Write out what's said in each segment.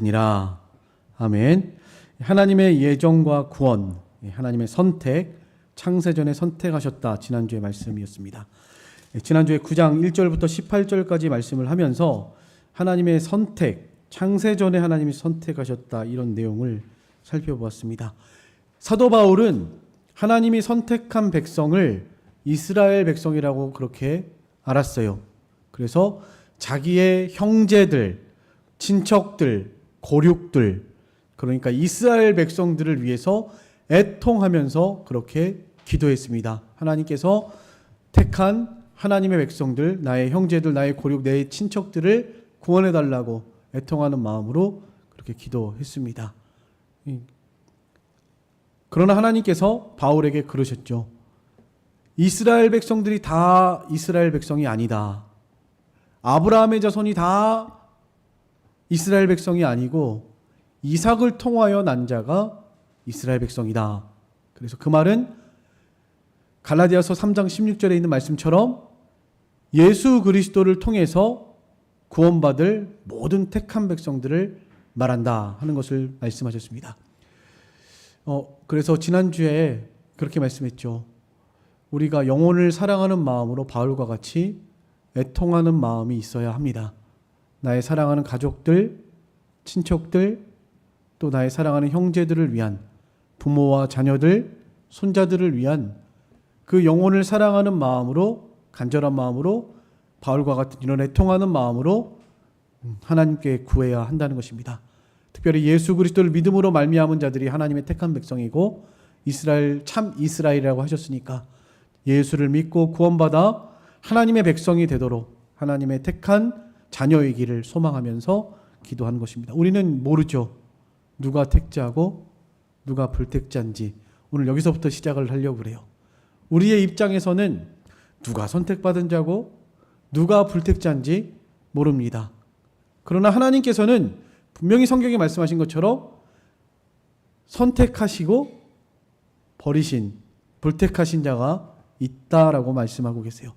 니라. 아멘. 하나님의 예정과 구원, 하나님의 선택, 창세전에 선택하셨다. 지난주의 말씀이었습니다. 지난주에 9장 1절부터 18절까지 말씀을 하면서 하나님의 선택, 창세전에 하나님이 선택하셨다. 이런 내용을 살펴보았습니다. 사도 바울은 하나님이 선택한 백성을 이스라엘 백성이라고 그렇게 알았어요. 그래서 자기의 형제들, 친척들, 고륙들, 그러니까 이스라엘 백성들을 위해서 애통하면서 그렇게 기도했습니다. 하나님께서 택한 하나님의 백성들, 나의 형제들, 나의 고륙, 내 친척들을 구원해달라고 애통하는 마음으로 그렇게 기도했습니다. 그러나 하나님께서 바울에게 그러셨죠. 이스라엘 백성들이 다 이스라엘 백성이 아니다. 아브라함의 자손이 다 이스라엘 백성이 아니고 이삭을 통하여 난 자가 이스라엘 백성이다. 그래서 그 말은 갈라디아서 3장 16절에 있는 말씀처럼 예수 그리스도를 통해서 구원받을 모든 택한 백성들을 말한다 하는 것을 말씀하셨습니다. 그래서 지난주에 그렇게 말씀했죠. 우리가 영혼을 사랑하는 마음으로 바울과 같이 애통하는 마음이 있어야 합니다. 나의 사랑하는 가족들, 친척들, 또 나의 사랑하는 형제들을 위한, 부모와 자녀들, 손자들을 위한 그 영혼을 사랑하는 마음으로, 간절한 마음으로, 바울과 같은 이런 애통하는 마음으로 하나님께 구해야 한다는 것입니다. 특별히 예수 그리스도를 믿음으로 말미암은 자들이 하나님의 택한 백성이고 이스라엘, 참 이스라엘이라고 하셨으니까 예수를 믿고 구원받아 하나님의 백성이 되도록 하나님의 택한 자녀이기를 소망하면서 기도하는 것입니다. 우리는 모르죠. 누가 택자고 누가 불택자인지. 오늘 여기서부터 시작을 하려고 그래요. 우리의 입장에서는 누가 선택받은 자고 누가 불택자인지 모릅니다. 그러나 하나님께서는 분명히 성경에 말씀하신 것처럼 선택하시고 버리신, 불택하신 자가 있다라고 말씀하고 계세요.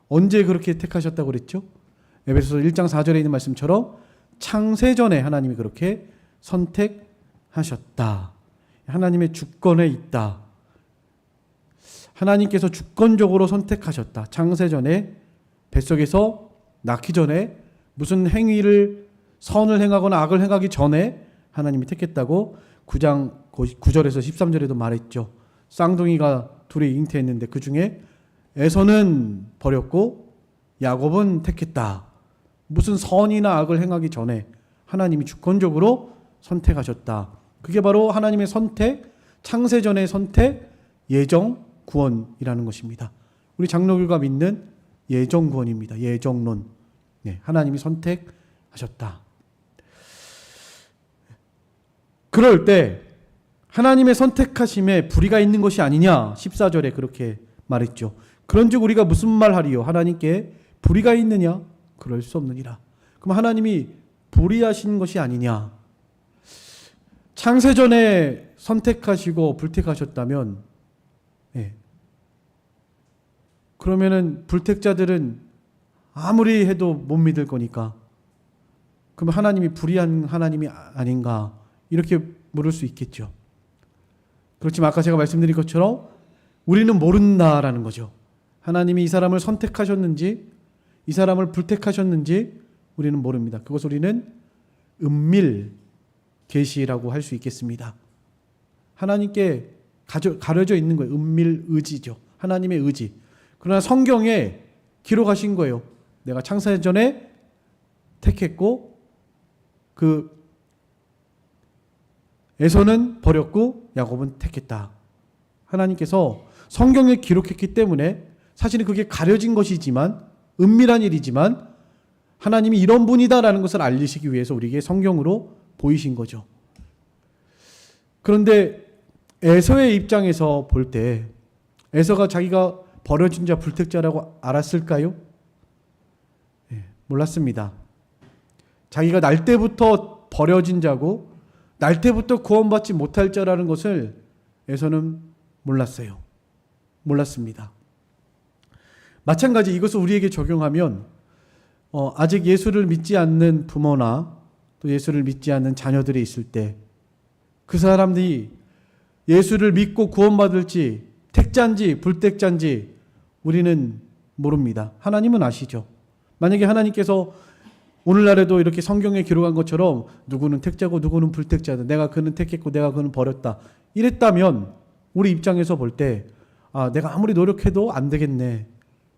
언제 그렇게 택하셨다고 그랬죠? 에베소서 1장 4절에 있는 말씀처럼 창세전에 하나님이 그렇게 선택하셨다. 하나님의 주권에 있다. 하나님께서 주권적으로 선택하셨다. 창세전에 뱃속에서 낳기 전에 무슨 행위를 선을 행하거나 악을 행하기 전에 하나님이 택했다고 9장 9절에서 13절에도 말했죠. 쌍둥이가 둘이 잉태했는데 그 중에 에서는 버렸고 야곱은 택했다. 무슨 선이나 악을 행하기 전에 하나님이 주권적으로 선택하셨다. 그게 바로 하나님의 선택, 창세전의 선택, 예정, 구원이라는 것입니다. 우리 장로교가 믿는 예정 구원입니다. 예정론. 네, 하나님이 선택하셨다. 그럴 때 하나님의 선택하심에 불의가 있는 것이 아니냐 14절에 그렇게 말했죠. 그런즉 우리가 무슨 말하리요? 하나님께 불의가 있느냐? 그럴 수 없느니라. 그럼 하나님이 불의하신 것이 아니냐? 창세전에 선택하시고 불택하셨다면 그러면은 불택자들은 아무리 해도 못 믿을 거니까 그럼 하나님이 불의한 하나님이 아닌가 이렇게 물을 수 있겠죠. 그렇지만 아까 제가 말씀드린 것처럼 우리는 모른다라는 거죠. 하나님이 이 사람을 선택하셨는지 이 사람을 불택하셨는지 우리는 모릅니다. 그것을 우리는 은밀 계시라고 할 수 있겠습니다. 하나님께 가려져 있는 거예요. 은밀 의지죠. 하나님의 의지. 그러나 성경에 기록하신 거예요. 내가 창세전에 택했고 그 에서는 버렸고 야곱은 택했다. 하나님께서 성경에 기록했기 때문에 사실은 그게 가려진 것이지만 은밀한 일이지만 하나님이 이런 분이다라는 것을 알리시기 위해서 우리에게 성경으로 보이신 거죠. 그런데 에서의 입장에서 볼 때 에서가 자기가 버려진 자 불택자라고 알았을까요? 몰랐습니다. 자기가 날 때부터 버려진 자고 날 때부터 구원받지 못할 자라는 것을 에서는 몰랐어요. 몰랐습니다. 마찬가지 이것을 우리에게 적용하면 아직 예수를 믿지 않는 부모나 또 또 예수를 믿지 않는 자녀들이 있을 때 그 사람들이 예수를 믿고 구원받을지 택자인지 불택자인지 우리는 모릅니다. 하나님은 아시죠. 만약에 하나님께서 오늘날에도 이렇게 성경에 기록한 것처럼 누구는 택자고 누구는 불택자다. 내가 그는 택했고 내가 그는 버렸다. 이랬다면 우리 입장에서 볼 때 내가 아무리 노력해도 안 되겠네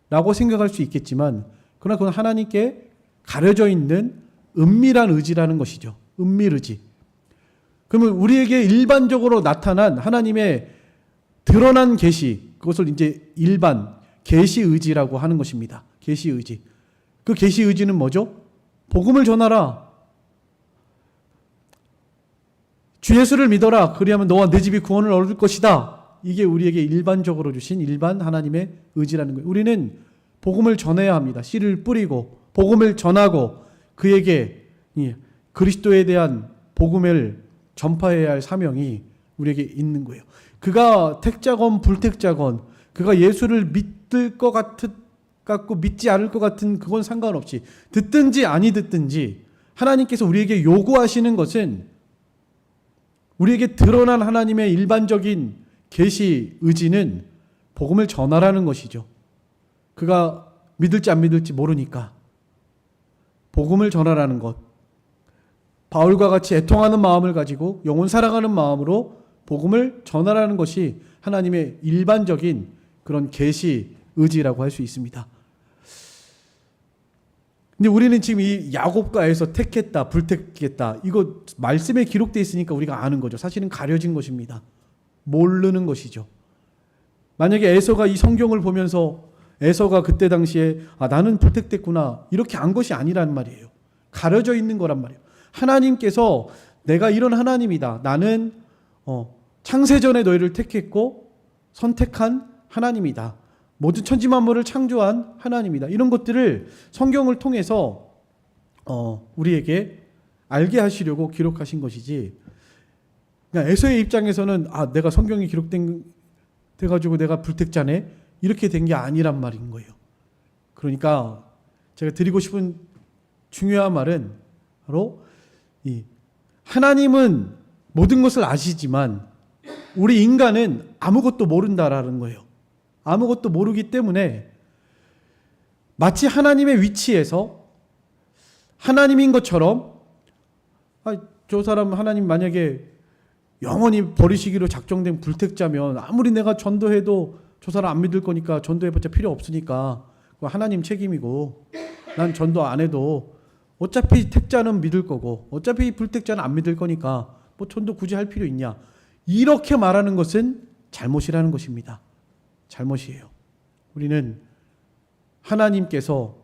라고 생각할 수 있겠지만 그러나 그건 하나님께 가려져 있는 은밀한 의지라는 것이죠. 은밀 의지. 그러면 우리에게 일반적으로 나타난 하나님의 드러난 계시, 그것을 이제 일반 계시 의지라고 하는 것입니다. 계시 의지. 그 계시 의지는 뭐죠? 복음을 전하라. 주 예수를 믿어라. 그리하면 너와 내 집이 구원을 얻을 것이다. 이게 우리에게 일반적으로 주신 일반 하나님의 의지라는 거예요. 우리는 복음을 전해야 합니다. 씨를 뿌리고 복음을 전하고 그에게 그리스도에 대한 복음을 전파해야 할 사명이 우리에게 있는 거예요. 그가 택자건 불택자건 그가 예수를 믿을 것 같고 믿지 않을 것 같은 그건 상관없이 듣든지 아니 듣든지 하나님께서 우리에게 요구하시는 것은 우리에게 드러난 하나님의 일반적인 계시 의지는 복음을 전하라는 것이죠. 그가 믿을지 안 믿을지 모르니까 복음을 전하라는 것. 바울과 같이 애통하는 마음을 가지고 영혼 사랑하는 마음으로 복음을 전하라는 것이 하나님의 일반적인 그런 계시 의지라고 할 수 있습니다. 근데 우리는 지금 이 야곱과에서 택했다, 불택했다 이거 말씀에 기록되어 있으니까 우리가 아는 거죠. 사실은 가려진 것입니다. 모르는 것이죠. 만약에 에서가 이 성경을 보면서 에서가 그때 당시에 나는 불택됐구나 이렇게 안 것이 아니란 말이에요. 가려져 있는 거란 말이에요. 하나님께서 내가 이런 하나님이다. 나는 창세전에 너희를 택했고 선택한 하나님이다. 모든 천지만물을 창조한 하나님이다. 이런 것들을 성경을 통해서 우리에게 알게 하시려고 기록하신 것이지. 그러니까 에서의 입장에서는 내가 성경이 기록돼가지고 내가 불택자네 이렇게 된 게 아니란 말인 거예요. 그러니까 제가 드리고 싶은 중요한 말은 바로 하나님은 모든 것을 아시지만 우리 인간은 아무것도 모른다라는 거예요. 아무것도 모르기 때문에 마치 하나님의 위치에서 하나님인 것처럼 저 사람 하나님 만약에 영원히 버리시기로 작정된 불택자면 아무리 내가 전도해도 저 사람 안 믿을 거니까 전도해봤자 필요 없으니까 그거 하나님 책임이고 난 전도 안 해도 어차피 택자는 믿을 거고 어차피 불택자는 안 믿을 거니까 뭐 전도 굳이 할 필요 있냐 이렇게 말하는 것은 잘못이라는 것입니다. 잘못이에요. 우리는 하나님께서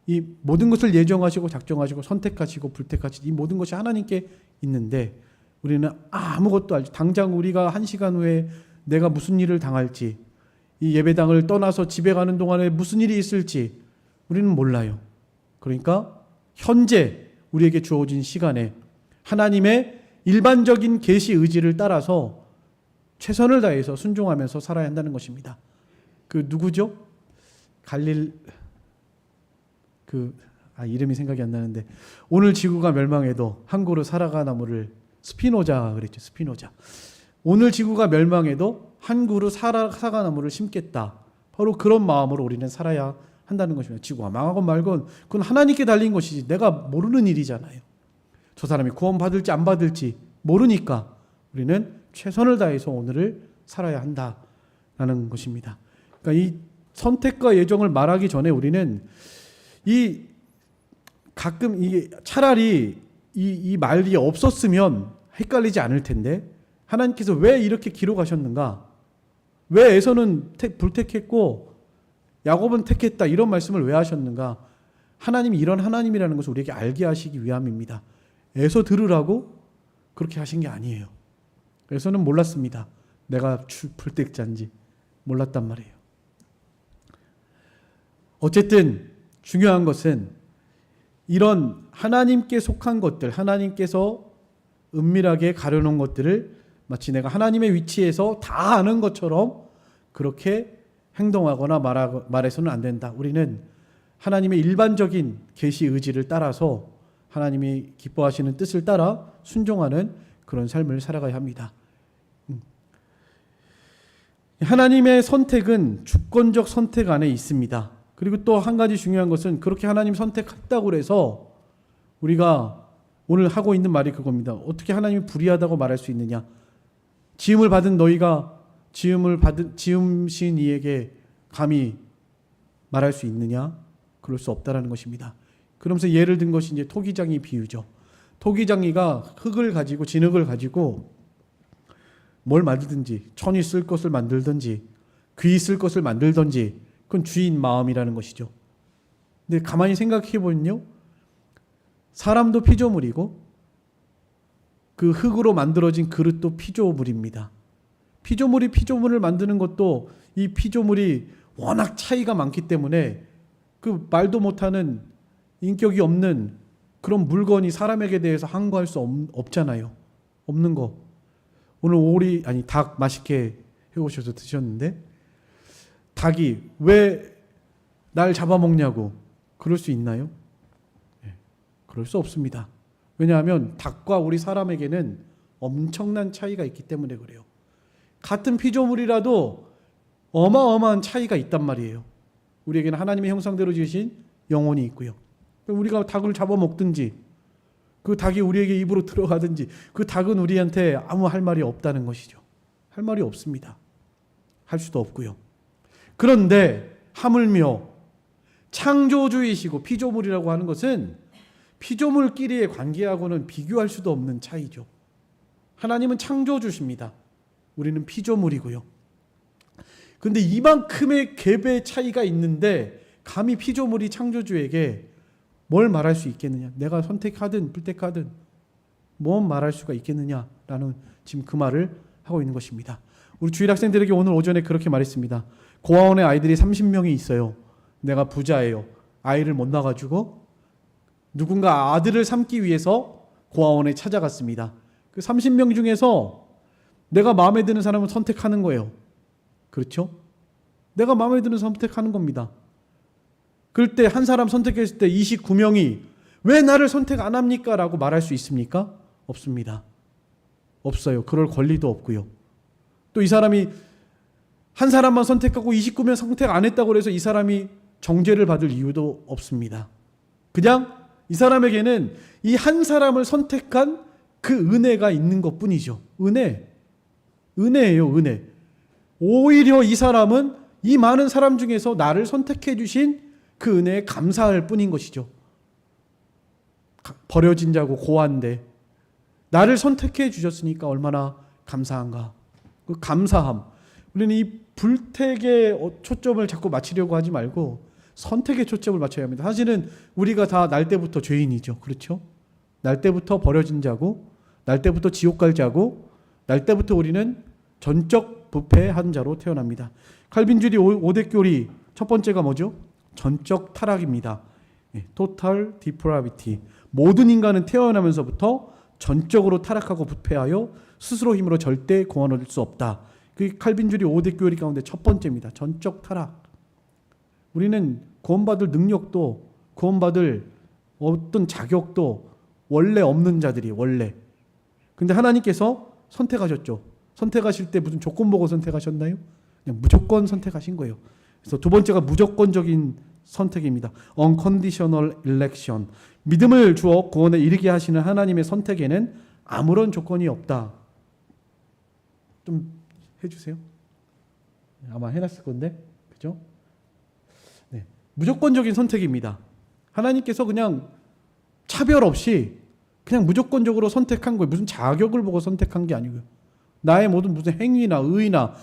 이 모든 것을 예정하시고 작정하시고 선택하시고 불택하시고 이 모든 것이 하나님께 있는데 우리는 아무것도 알지 당장 우리가 1시간 후에 내가 무슨 일을 당할지 이 예배당을 떠나서 집에 가는 동안에 무슨 일이 있을지 우리는 몰라요. 그러니까 현재 우리에게 주어진 시간에 하나님의 일반적인 계시 의지를 따라서 최선을 다해서 순종하면서 살아야 한다는 것입니다. 그 누구죠? 이름이 생각이 안 나는데 오늘 지구가 멸망해도 한 그루 사라가 나무를 스피노자 그랬죠. 스피노자. 오늘 지구가 멸망해도 한 그루 사과 나무를 심겠다. 바로 그런 마음으로 우리는 살아야 한다는 것입니다. 지구가 망하건 말건 그건 하나님께 달린 것이지 내가 모르는 일이잖아요. 저 사람이 구원 받을지 안 받을지 모르니까 우리는 최선을 다해서 오늘을 살아야 한다라는 것입니다. 그러니까 이 선택과 예정을 말하기 전에 우리는 가끔 이게 차라리 이 말이 없었으면 헷갈리지 않을 텐데 하나님께서 왜 이렇게 기록하셨는가? 왜 에서는 불택했고 야곱은 택했다 이런 말씀을 왜 하셨는가? 하나님이 이런 하나님이라는 것을 우리에게 알게 하시기 위함입니다. 에서 들으라고 그렇게 하신 게 아니에요. 에서는 몰랐습니다. 내가 불택자인지 몰랐단 말이에요. 어쨌든 중요한 것은 이런 하나님께 속한 것들, 하나님께서 은밀하게 가려놓은 것들을 마치 내가 하나님의 위치에서 다 아는 것처럼 그렇게 행동하거나 말해서는 안 된다. 우리는 하나님의 일반적인 계시 의지를 따라서 하나님이 기뻐하시는 뜻을 따라 순종하는 그런 삶을 살아가야 합니다. 하나님의 선택은 주권적 선택 안에 있습니다. 그리고 또 한 가지 중요한 것은 그렇게 하나님 선택했다고 해서 우리가 오늘 하고 있는 말이 그겁니다. 어떻게 하나님이 불의하다고 말할 수 있느냐? 지음을 받은 너희가 지음신 이에게 감히 말할 수 있느냐? 그럴 수 없다라는 것입니다. 그러면서 예를 든 것이 이제 토기장이 비유죠. 토기장이가 흙을 가지고 진흙을 가지고 뭘 만들든지 천이 쓸 것을 만들든지 귀 쓸 것을 만들든지 그건 주인 마음이라는 것이죠. 근데 가만히 생각해 보면요, 사람도 피조물이고 그 흙으로 만들어진 그릇도 피조물입니다. 피조물이 피조물을 만드는 것도 이 피조물이 워낙 차이가 많기 때문에 그 말도 못하는 인격이 없는 그런 물건이 사람에게 대해서 항거할 수 없잖아요. 없는 거. 오늘 닭 맛있게 해오셔서 드셨는데 닭이 왜 날 잡아먹냐고 그럴 수 있나요? 그럴 수 없습니다. 왜냐하면 닭과 우리 사람에게는 엄청난 차이가 있기 때문에 그래요. 같은 피조물이라도 어마어마한 차이가 있단 말이에요. 우리에게는 하나님의 형상대로 지으신 영혼이 있고요. 우리가 닭을 잡아먹든지 그 닭이 우리에게 입으로 들어가든지 그 닭은 우리한테 아무 할 말이 없다는 것이죠. 할 말이 없습니다. 할 수도 없고요. 그런데 하물며 창조주이시고 피조물이라고 하는 것은 피조물끼리의 관계하고는 비교할 수도 없는 차이죠. 하나님은 창조주십니다. 우리는 피조물이고요. 그런데 이만큼의 갭의 차이가 있는데 감히 피조물이 창조주에게 뭘 말할 수 있겠느냐? 내가 선택하든 불택하든 뭔 말할 수가 있겠느냐라는 지금 그 말을 하고 있는 것입니다. 우리 주일 학생들에게 오늘 오전에 그렇게 말했습니다. 고아원에 아이들이 30명이 있어요. 내가 부자예요. 아이를 못 낳아가지고 누군가 아들을 삼기 위해서 고아원에 찾아갔습니다. 그 30명 중에서 내가 마음에 드는 사람을 선택하는 거예요. 그렇죠? 내가 마음에 드는 선택하는 겁니다. 그럴 때 한 사람 선택했을 때 29명이 왜 나를 선택 안 합니까? 라고 말할 수 있습니까? 없습니다. 없어요. 그럴 권리도 없고요. 또 이 사람이 한 사람만 선택하고 29명 선택 안 했다고 해서 이 사람이 정죄를 받을 이유도 없습니다. 그냥 이 사람에게는 이 한 사람을 선택한 그 은혜가 있는 것뿐이죠. 은혜예요, 은혜. 오히려 이 사람은 이 많은 사람 중에서 나를 선택해 주신 그 은혜에 감사할 뿐인 것이죠. 버려진 자고 고아인데 나를 선택해 주셨으니까 얼마나 감사한가. 그 감사함. 우리는 이 불택에 초점을 자꾸 맞추려고 하지 말고 선택에 초점을 맞춰야 합니다. 사실은 우리가 다 날 때부터 죄인이죠. 그렇죠? 날 때부터 버려진 자고 날 때부터 지옥 갈 자고 날 때부터 우리는 전적 부패한 자로 태어납니다. 칼빈주의 5대 교리 첫 번째가 뭐죠? 전적 타락입니다. Total depravity. 모든 인간은 태어나면서부터 전적으로 타락하고 부패하여 스스로 힘으로 절대 구원 얻을 수 없다. 그게 칼빈주의 5대 교리 가운데 첫 번째입니다. 전적 타락. 우리는 구원받을 능력도 구원받을 어떤 자격도 원래 없는 자들이 원래. 근데 하나님께서 선택하셨죠. 선택하실 때 무슨 조건 보고 선택하셨나요? 그냥 무조건 선택하신 거예요. 그래서 두 번째가 무조건적인 선택입니다. Unconditional election. 믿음을 주어 구원에 이르게 하시는 하나님의 선택에는 아무런 조건이 없다. 좀 해주세요. 아마 해놨을 건데, 그죠? 네, 무조건적인 선택입니다. 하나님께서 그냥 차별 없이 그냥 무조건적으로 선택한 거예요. 무슨 자격을 보고 선택한 게 아니고요. 나의 모든 무슨 행위나 의나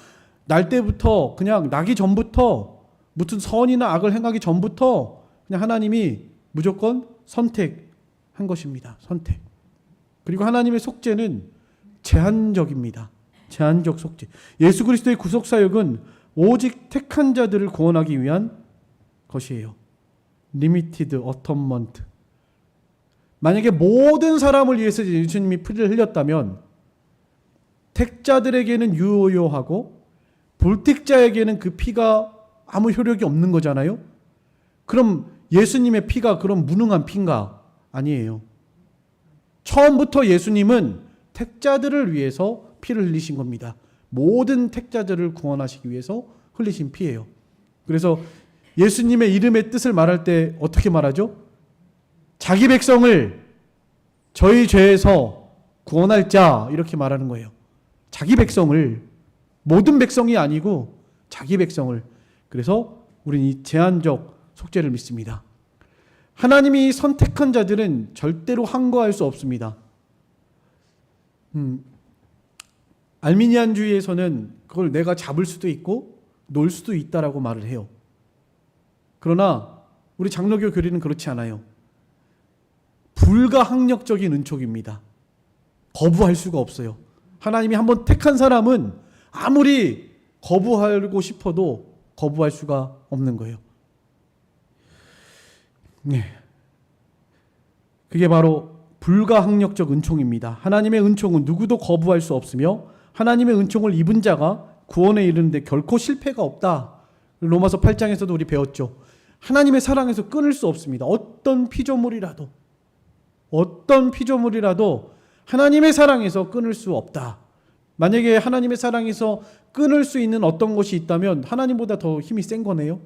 날 때부터 그냥 나기 전부터 무슨 선이나 악을 행하기 전부터 그냥 하나님이 무조건 선택한 것입니다. 선택. 그리고 하나님의 속죄는 제한적입니다. 제한적 속죄. 예수 그리스도의 구속 사역은 오직 택한 자들을 구원하기 위한 것이에요. Limited atonement. 만약에 모든 사람을 위해서 예수님이 피를 흘렸다면 택자들에게는 유효하고 불택자에게는 그 피가 아무 효력이 없는 거잖아요. 그럼 예수님의 피가 그럼 무능한 피인가? 아니에요. 처음부터 예수님은 택자들을 위해서 피를 흘리신 겁니다. 모든 택자들을 구원하시기 위해서 흘리신 피예요. 그래서 예수님의 이름의 뜻을 말할 때 어떻게 말하죠? 자기 백성을 저희 죄에서 구원할 자, 이렇게 말하는 거예요. 자기 백성을, 모든 백성이 아니고 자기 백성을. 그래서 우리는 이 제한적 속죄를 믿습니다. 하나님이 선택한 자들은 절대로 항거할 수 없습니다. 알미니안주의에서는 그걸 내가 잡을 수도 있고 놓을 수도 있다라고 말을 해요. 그러나 우리 장로교 교리는 그렇지 않아요. 불가항력적인 은촉입니다. 거부할 수가 없어요. 하나님이 한번 택한 사람은 아무리 거부하고 싶어도 거부할 수가 없는 거예요. 네. 그게 바로 불가항력적 은총입니다. 하나님의 은총은 누구도 거부할 수 없으며 하나님의 은총을 입은 자가 구원에 이르는데 결코 실패가 없다. 로마서 8장에서도 우리 배웠죠. 하나님의 사랑에서 끊을 수 없습니다. 어떤 피조물이라도 하나님의 사랑에서 끊을 수 없다. 만약에 하나님의 사랑에서 끊을 수 있는 어떤 것이 있다면 하나님보다 더 힘이 센 거네요.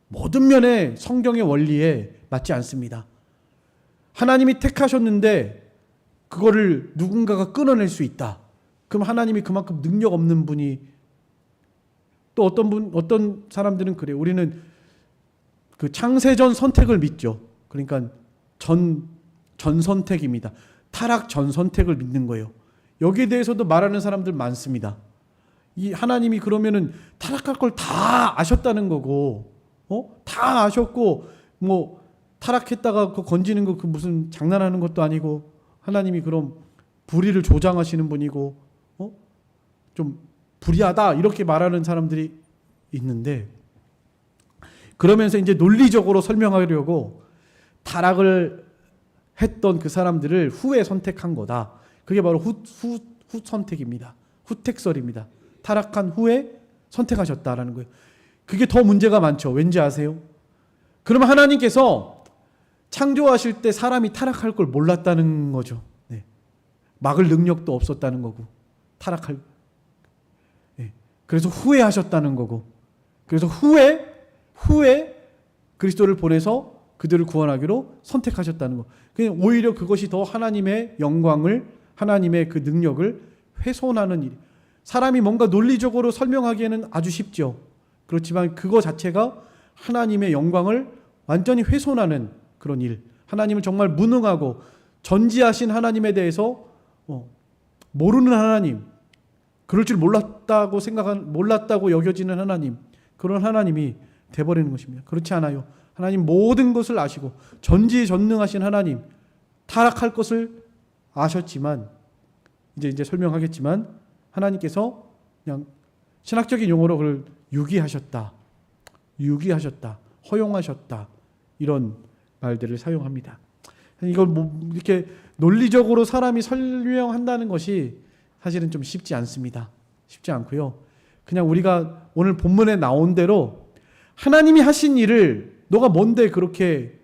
모든 면에 성경의 원리에 맞지 않습니다. 하나님이 택하셨는데 그거를 누군가가 끊어낼 수 있다. 그럼 하나님이 그만큼 능력 없는 분이, 또 어떤 사람들은 그래요. 우리는 그 창세전 선택을 믿죠. 그러니까 전 선택입니다. 타락 전 선택을 믿는 거예요. 여기에 대해서도 말하는 사람들 많습니다. 이 하나님이 그러면은 타락할 걸 다 아셨다는 거고, 다 아셨고, 뭐 타락했다가 그 건지는 거 그 무슨 장난하는 것도 아니고, 하나님이 그럼 불의를 조장하시는 분이고, 좀 불의하다 이렇게 말하는 사람들이 있는데, 그러면서 이제 논리적으로 설명하려고 타락을 했던 그 사람들을 후에 선택한 거다. 그게 바로 후 선택입니다. 후택설입니다. 타락한 후에 선택하셨다라는 거예요. 그게 더 문제가 많죠. 왠지 아세요? 그러면 하나님께서 창조하실 때 사람이 타락할 걸 몰랐다는 거죠. 네. 막을 능력도 없었다는 거고, 타락할. 네. 그래서 후회하셨다는 거고, 그래서 후에 그리스도를 보내서 그들을 구원하기로 선택하셨다는 거. 그냥 오히려 그것이 더 하나님의 영광을, 하나님의 그 능력을 훼손하는 일. 사람이 뭔가 논리적으로 설명하기에는 아주 쉽죠. 그렇지만 그거 자체가 하나님의 영광을 완전히 훼손하는 그런 일. 하나님을 정말 무능하고 전지하신 하나님에 대해서 모르는 하나님, 그럴 줄 몰랐다고 여겨지는 하나님, 그런 하나님이 돼버리는 것입니다. 그렇지 않아요. 하나님 모든 것을 아시고 전지전능하신 하나님, 타락할 것을 아셨지만, 이제 설명하겠지만, 하나님께서 그냥 신학적인 용어로 그걸 유기하셨다, 허용하셨다, 이런 말들을 사용합니다. 이걸 이렇게 논리적으로 사람이 설명한다는 것이 사실은 좀 쉽지 않습니다. 쉽지 않고요. 그냥 우리가 오늘 본문에 나온 대로 하나님이 하신 일을 너가 뭔데 그렇게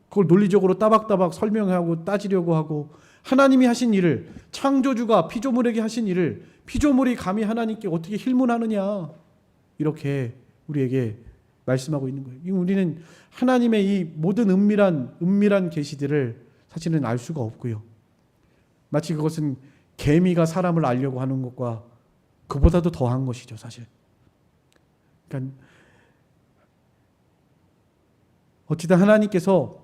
그걸 논리적으로 따박따박 설명하고 따지려고 하고, 하나님이 하신 일을, 창조주가 피조물에게 하신 일을 피조물이 감히 하나님께 어떻게 힐문하느냐, 이렇게 우리에게 말씀하고 있는 거예요. 우리는 하나님의 이 모든 은밀한 계시들을 사실은 알 수가 없고요. 마치 그것은 개미가 사람을 알려고 하는 것과 그보다도 더한 것이죠, 사실. 그러니까 어찌든 하나님께서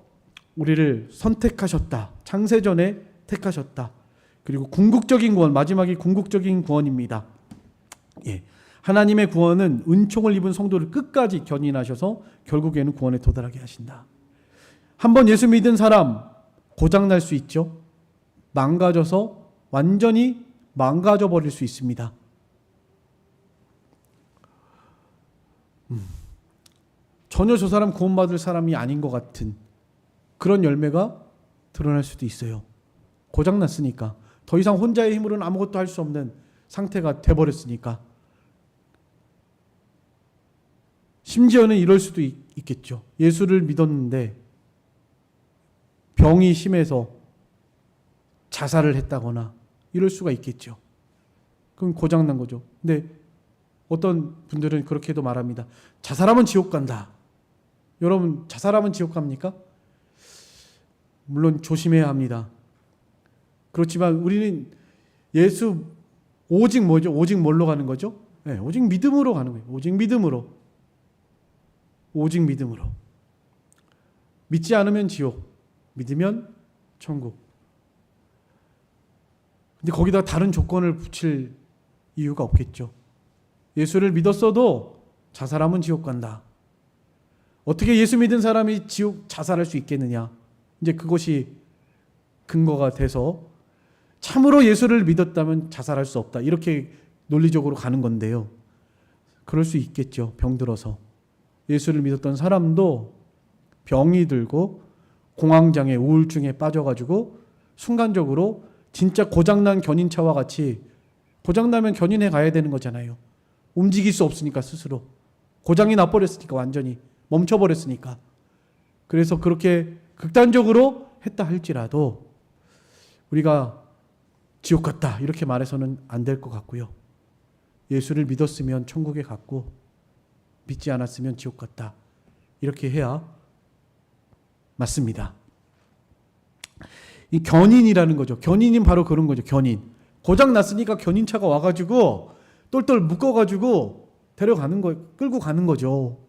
우리를 선택하셨다. 창세전에 택하셨다. 그리고 궁극적인 구원, 마지막이 궁극적인 구원입니다. 예. 하나님의 구원은 은총을 입은 성도를 끝까지 견인하셔서 결국에는 구원에 도달하게 하신다. 한번 예수 믿은 사람 고장날 수 있죠. 망가져서 완전히 망가져 버릴 수 있습니다. 전혀 저 사람 구원받을 사람이 아닌 것 같은 그런 열매가 드러날 수도 있어요. 고장났으니까. 더 이상 혼자의 힘으로는 아무것도 할 수 없는 상태가 돼버렸으니까. 심지어는 이럴 수도 있겠죠. 예수를 믿었는데 병이 심해서 자살을 했다거나 이럴 수가 있겠죠. 그럼 고장난 거죠. 근데 어떤 분들은 그렇게도 말합니다. 자살하면 지옥 간다. 여러분, 자살하면 지옥 갑니까? 물론 조심해야 합니다. 그렇지만 우리는 예수 오직 뭐죠? 오직 뭘로 가는 거죠? 네, 오직 믿음으로 가는 거예요. 오직 믿음으로. 오직 믿음으로. 믿지 않으면 지옥, 믿으면 천국. 근데 거기다 다른 조건을 붙일 이유가 없겠죠. 예수를 믿었어도 자살하면 지옥 간다. 어떻게 예수 믿은 사람이 지옥 자살할 수 있겠느냐? 이제 그것이 근거가 돼서 참으로 예수를 믿었다면 자살할 수 없다. 이렇게 논리적으로 가는 건데요. 그럴 수 있겠죠. 병들어서. 예수를 믿었던 사람도 병이 들고 공황장애, 우울증에 빠져가지고 순간적으로 진짜 고장난 견인차와 같이, 고장나면 견인해 가야 되는 거잖아요. 움직일 수 없으니까 스스로. 고장이 나버렸으니까, 완전히 멈춰버렸으니까. 그래서 그렇게 극단적으로 했다 할지라도 우리가 지옥 갔다 이렇게 말해서는 안 될 것 같고요. 예수를 믿었으면 천국에 갔고 믿지 않았으면 지옥 갔다 이렇게 해야 맞습니다. 이 견인이라는 거죠. 견인은 바로 그런 거죠. 견인. 고장 났으니까 견인차가 와가지고 똘똘 묶어가지고 데려가는 거, 끌고 가는 거죠.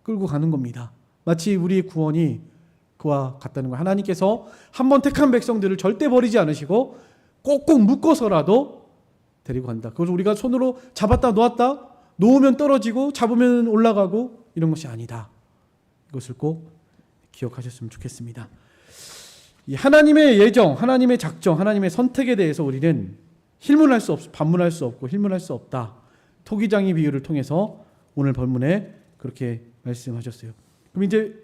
끌고 가는 겁니다. 마치 우리의 구원이 그와 같다는 거예요. 하나님께서 한번 택한 백성들을 절대 버리지 않으시고 꼭꼭 묶어서라도 데리고 간다. 그래서 우리가 손으로 잡았다 놓았다, 놓으면 떨어지고 잡으면 올라가고 이런 것이 아니다. 이것을 꼭 기억하셨으면 좋겠습니다. 이 하나님의 예정, 하나님의 작정, 하나님의 선택에 대해서 우리는 힐문할 수 없, 반문할 수 없고 힐문할 수 없다. 토기장이 비유를 통해서 오늘 본문에 그렇게 말씀하셨어요. 그럼 이제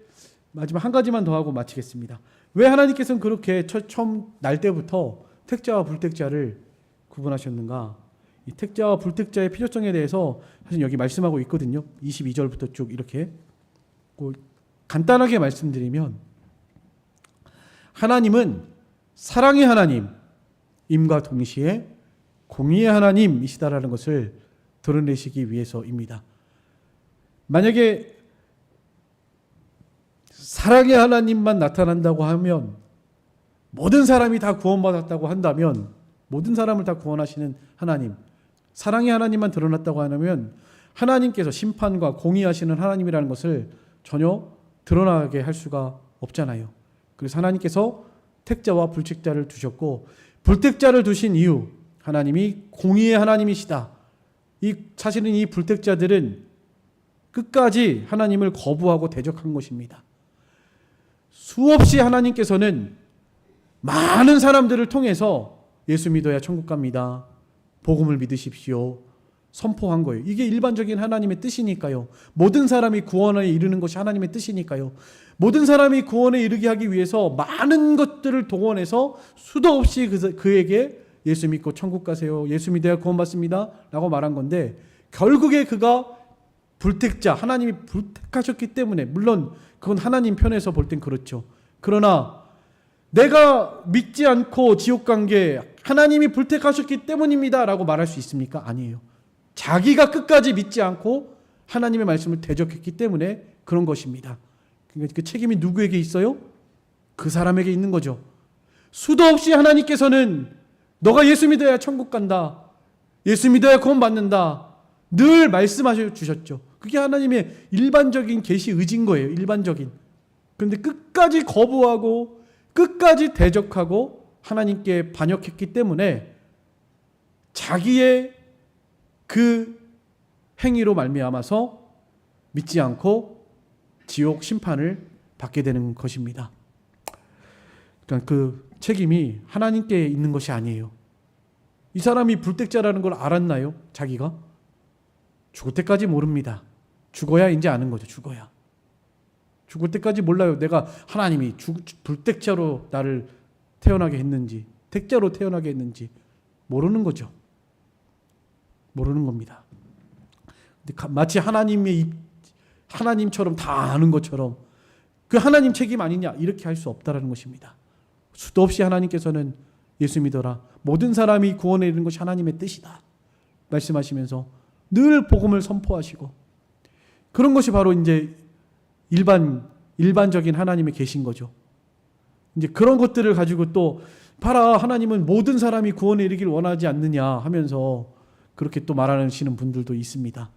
마지막 한 가지만 더 하고 마치겠습니다. 왜 하나님께서는 그렇게 처음 날 때부터 택자와 불택자를 구분하셨는가? 이 택자와 불택자의 필요성에 대해서 사실 여기 말씀하고 있거든요. 22절부터 쭉 이렇게 간단하게 말씀드리면, 하나님은 사랑의 하나님임과 동시에 공의의 하나님이시다라는 것을 드러내시기 위해서입니다. 만약에 사랑의 하나님만 나타난다고 하면, 모든 사람이 다 구원받았다고 한다면, 모든 사람을 다 구원하시는 하나님, 사랑의 하나님만 드러났다고 하면 하나님께서 심판과 공의하시는 하나님이라는 것을 전혀 드러나게 할 수가 없잖아요. 그래서 하나님께서 택자와 불택자를 두셨고, 불택자를 두신 이유, 하나님이 공의의 하나님이시다. 사실은 이 불택자들은 끝까지 하나님을 거부하고 대적한 것입니다. 수없이 하나님께서는 많은 사람들을 통해서 예수 믿어야 천국 갑니다, 복음을 믿으십시오, 선포한 거예요. 이게 일반적인 하나님의 뜻이니까요. 모든 사람이 구원에 이르는 것이 하나님의 뜻이니까요. 모든 사람이 구원에 이르게 하기 위해서 많은 것들을 동원해서 수도 없이 그에게 예수 믿고 천국 가세요, 예수 믿어야 구원받습니다 라고 말한 건데, 결국에 그가 불택자, 하나님이 불택하셨기 때문에, 물론 그건 하나님 편에서 볼 땐 그렇죠. 그러나 내가 믿지 않고 지옥 간 게 하나님이 불택하셨기 때문입니다 라고 말할 수 있습니까? 아니에요. 자기가 끝까지 믿지 않고 하나님의 말씀을 대적했기 때문에 그런 것입니다. 그러니까 그 책임이 누구에게 있어요? 그 사람에게 있는 거죠. 수도 없이 하나님께서는 너가 예수 믿어야 천국 간다, 예수 믿어야 구원 받는다, 늘 말씀하셔 주셨죠. 그게 하나님의 일반적인 계시 의지인 거예요. 일반적인. 그런데 끝까지 거부하고 끝까지 대적하고 하나님께 반역했기 때문에 자기의 그 행위로 말미암아서 믿지 않고 지옥 심판을 받게 되는 것입니다. 그러니까 그 책임이 하나님께 있는 것이 아니에요. 이 사람이 불택자라는 걸 알았나요? 자기가? 죽을 때까지 모릅니다. 죽어야 이제 아는 거죠. 죽을 때까지 몰라요. 내가 하나님이 불택자로 나를 태어나게 했는지, 택자로 태어나게 했는지 모르는 거죠. 모르는 겁니다. 근데 마치 하나님처럼 다 아는 것처럼 그 하나님 책임 아니냐 이렇게 할 수 없다라는 것입니다. 수도 없이 하나님께서는 예수 믿어라, 모든 사람이 구원에 이르는 것이 하나님의 뜻이다 말씀하시면서 늘 복음을 선포하시고, 그런 것이 바로 이제 일반적인 하나님의 계신 거죠. 이제 그런 것들을 가지고 또 봐라, 하나님은 모든 사람이 구원에 이르길 원하지 않느냐 하면서 그렇게 또 말하시는 분들도 있습니다.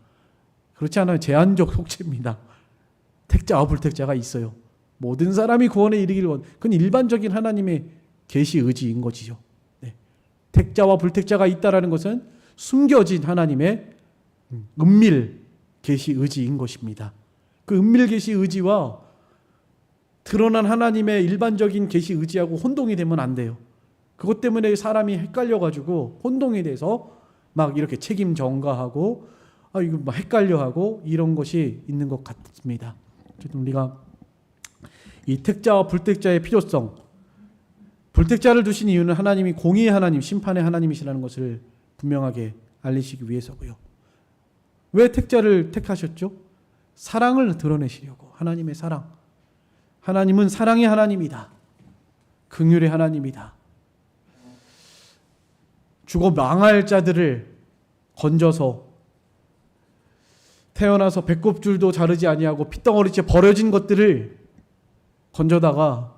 그렇지 않아요. 제한적 속죄입니다. 택자와 불택자가 있어요. 모든 사람이 구원에 이르길 그건 일반적인 하나님의 계시 의지인 것이죠. 네. 택자와 불택자가 있다라는 것은 숨겨진 하나님의 은밀 계시 의지인 것입니다. 그 은밀 계시 의지와 드러난 하나님의 일반적인 계시 의지하고 혼동이 되면 안 돼요. 그것 때문에 사람이 헷갈려가지고 혼동이 돼서 막 이렇게 책임 전가하고 이거 막 헷갈려하고 이런 것이 있는 것 같습니다. 어쨌든 우리가 이 택자와 불택자의 필요성, 불택자를 두신 이유는 하나님이 공의의 하나님, 심판의 하나님이시라는 것을 분명하게 알리시기 위해서고요. 왜 택자를 택하셨죠? 사랑을 드러내시려고. 하나님의 사랑. 하나님은 사랑의 하나님이다. 긍휼의 하나님이다. 죽어 망할 자들을 건져서 태어나서 배꼽줄도 자르지 아니하고 핏덩어리째 버려진 것들을 건져다가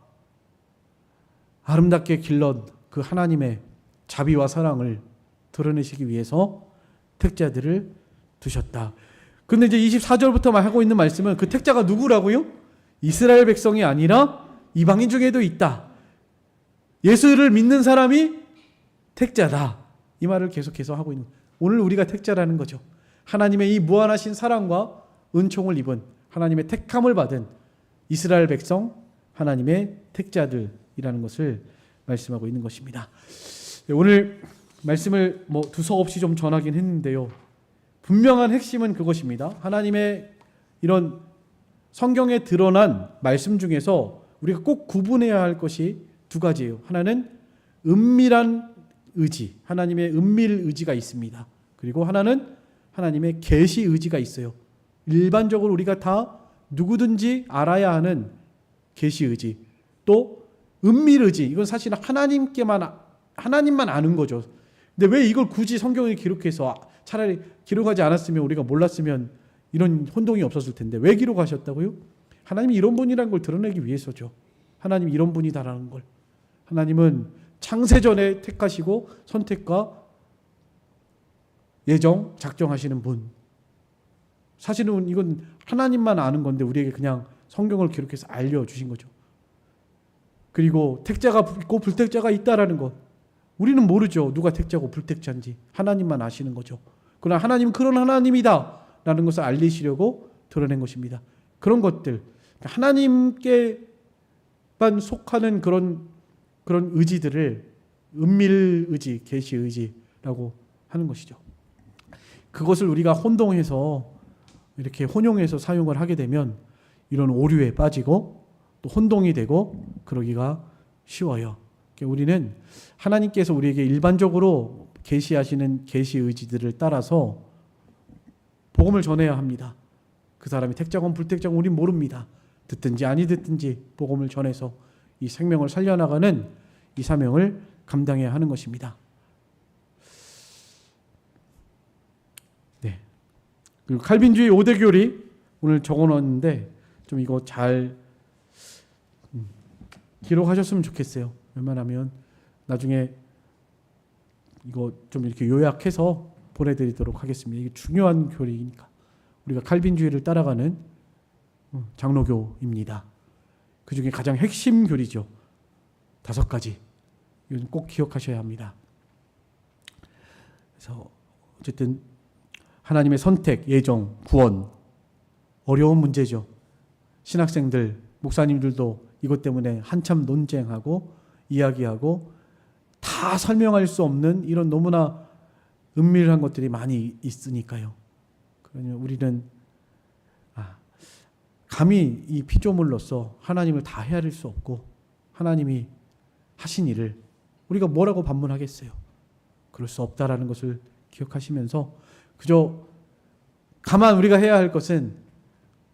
아름답게 길렀 그 하나님의 자비와 사랑을 드러내시기 위해서 택자들을 두셨다. 근데 이제 24절부터 하고 있는 말씀은 그 택자가 누구라고요? 이스라엘 백성이 아니라 이방인 중에도 있다. 예수를 믿는 사람이 택자다. 이 말을 계속해서 하고 있는, 오늘 우리가 택자라는 거죠. 하나님의 이 무한하신 사랑과 은총을 입은, 하나님의 택함을 받은 이스라엘 백성, 하나님의 택자들이라는 것을 말씀하고 있는 것입니다. 오늘 말씀을 두서없이 좀 전하긴 했는데요. 분명한 핵심은 그것입니다. 하나님의 이런 성경에 드러난 말씀 중에서 우리가 꼭 구분해야 할 것이 두 가지예요. 하나는 은밀한 의지, 하나님의 은밀 의지가 있습니다. 그리고 하나는 하나님의 계시 의지가 있어요. 일반적으로 우리가 다 누구든지 알아야 하는 계시 의지, 또 은밀 의지, 이건 사실 하나님만 아는 거죠. 근데 왜 이걸 굳이 성경에 기록해서, 차라리 기록하지 않았으면, 우리가 몰랐으면 이런 혼동이 없었을 텐데 왜 기록하셨다고요? 하나님이 이런 분이라는 걸 드러내기 위해서죠. 하나님이 이런 분이다라는 걸. 하나님은 창세전에 택하시고 선택과 예정, 작정하시는 분. 사실은 이건 하나님만 아는 건데 우리에게 그냥 성경을 기록해서 알려주신 거죠. 그리고 택자가 있고 불택자가 있다라는 것. 우리는 모르죠. 누가 택자고 불택자인지. 하나님만 아시는 거죠. 그러나 하나님은 그런 하나님이다 라는 것을 알리시려고 드러낸 것입니다. 그런 것들, 하나님께만 속하는 그런 의지들을 은밀 의지, 계시 의지라고 하는 것이죠. 그것을 우리가 혼동해서 이렇게 혼용해서 사용을 하게 되면 이런 오류에 빠지고 또 혼동이 되고 그러기가 쉬워요. 우리는 하나님께서 우리에게 일반적으로 계시하시는 계시 의지들을 따라서 복음을 전해야 합니다. 그 사람이 택자건 불택자건 우린 모릅니다. 듣든지 아니 듣든지 복음을 전해서 이 생명을 살려나가는 이 사명을 감당해야 하는 것입니다. 네. 그리고 칼빈주의 5대 교리 오늘 적어놨는데 좀 이거 잘 기록하셨으면 좋겠어요. 웬만하면 나중에 이거 좀 이렇게 요약해서 보내드리도록 하겠습니다. 이게 중요한 교리니까. 우리가 칼빈주의를 따라가는 장로교입니다. 그 중에 가장 핵심 교리죠. 5가지. 이건 꼭 기억하셔야 합니다. 그래서 어쨌든 하나님의 선택, 예정, 구원, 어려운 문제죠. 신학생들, 목사님들도 이것 때문에 한참 논쟁하고 이야기하고 다 설명할 수 없는 이런 너무나 은밀한 것들이 많이 있으니까요. 그러면 우리는 감히 이 피조물로서 하나님을 다 헤아릴 수 없고 하나님이 하신 일을 우리가 뭐라고 반문하겠어요. 그럴 수 없다라는 것을 기억하시면서 그저 다만 우리가 해야 할 것은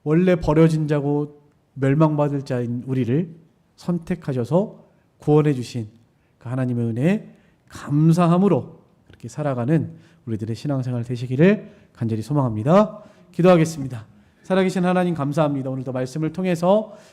원래 버려진 자고 멸망받을 자인 우리를 선택하셔서 구원해 주신 그 하나님의 은혜에 감사함으로 그렇게 살아가는 우리들의 신앙생활 되시기를 간절히 소망합니다. 기도하겠습니다. 살아계신 하나님 감사합니다. 오늘도 말씀을 통해서